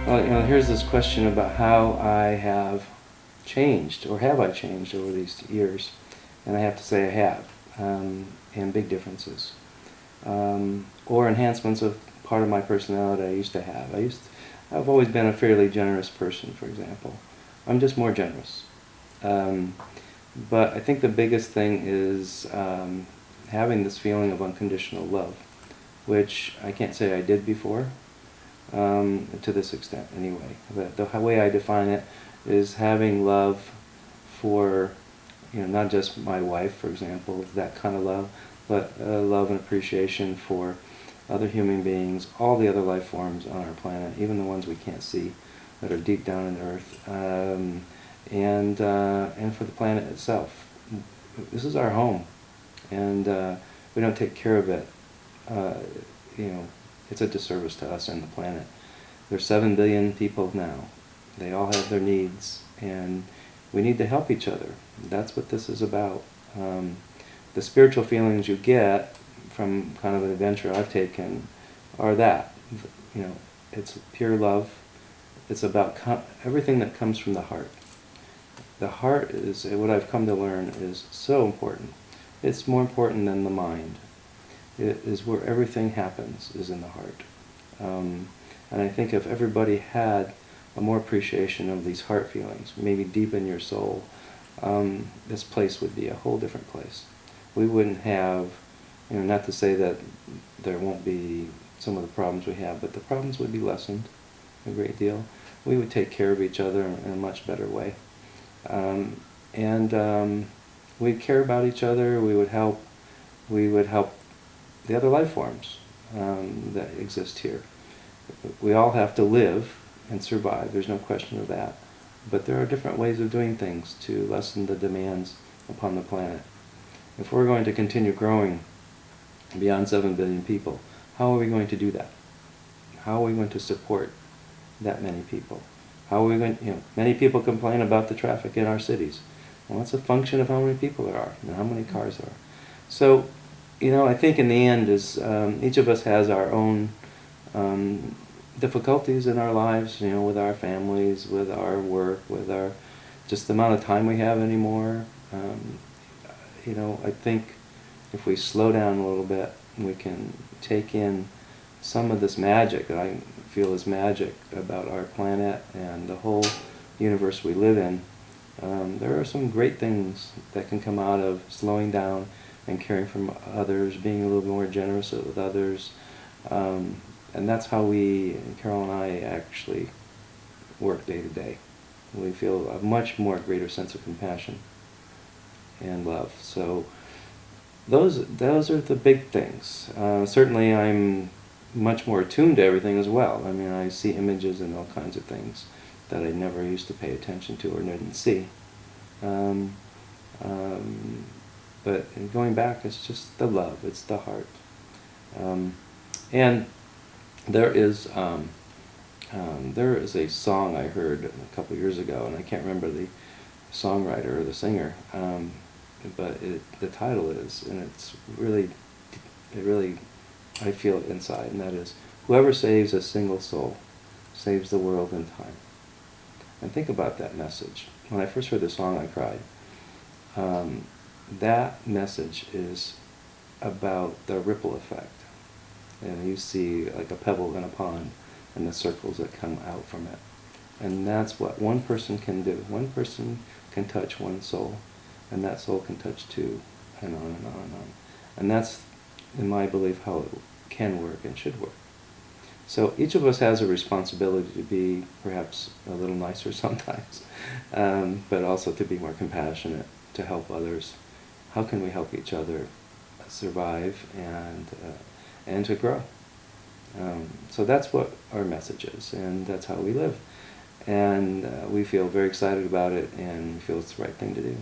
Well, here's this question about how I have changed, or have I changed over these years? And I have to say I have, and big differences. Or enhancements of part of my personality I used to have. I've always been a fairly generous person, for example. I'm just more generous. Um, but I think the biggest thing is having this feeling of unconditional love, which I can't say I did before, to this extent anyway. The way I define it is having love for, not just my wife, for example, that kind of love, but love and appreciation for other human beings, all the other life forms on our planet, even the ones we can't see, that are deep down in the earth, and for the planet itself. This is our home, and we don't take care of it. Uh, it's a disservice to us and the planet. There's 7 billion people now. They all have their needs, and we need to help each other. That's what this is about. The spiritual feelings you get from kind of an adventure I've taken are that. It's pure love. It's about everything that comes from the heart. The heart is, what I've come to learn, is so important. It's more important than the mind. It is where everything happens, is in the heart. And I think if everybody had a more appreciation of these heart feelings, maybe deep in your soul, this place would be a whole different place. We wouldn't have, not to say that there won't be some of the problems we have, but the problems would be lessened a great deal. We would take care of each other in a much better way. And we'd care about each other. We would help the other life forms that exist here. We all have to live and survive, there's no question of that. But there are different ways of doing things to lessen the demands upon the planet. If we're going to continue growing beyond 7 billion people, how are we going to do that? How are we going to support that many people? How are we going, many people complain about the traffic in our cities. Well, that's a function of how many people there are and how many cars there are. So, I think in the end is each of us has our own difficulties in our lives, with our families, with our work, with our just the amount of time we have anymore. I think if we slow down a little bit, we can take in some of this magic that I feel is magic about our planet and the whole universe we live in. There are some great things that can come out of slowing down and caring for others, being a little more generous with others. And that's how Carol and I, actually work day to day. We feel a much more greater sense of compassion and love. So those are the big things. Certainly I'm much more attuned to everything as well. I mean, I see images and all kinds of things that I never used to pay attention to or didn't see. But going back, it's just the love, it's the heart. And there is a song I heard a couple years ago, and I can't remember the songwriter or the singer, but the title is, and it really, I feel it inside, and that is, whoever saves a single soul saves the world in time. And think about that message. When I first heard the song, I cried. That message is about the ripple effect. And you see like a pebble in a pond and the circles that come out from it. And that's what one person can do. One person can touch one soul, and that soul can touch two, and on and on and on. And that's, in my belief, how it can work and should work. So each of us has a responsibility to be perhaps a little nicer sometimes, but also to be more compassionate, to help others. How can we help each other survive and to grow? So that's what our message is, and that's how we live. And we feel very excited about it, and we feel it's the right thing to do.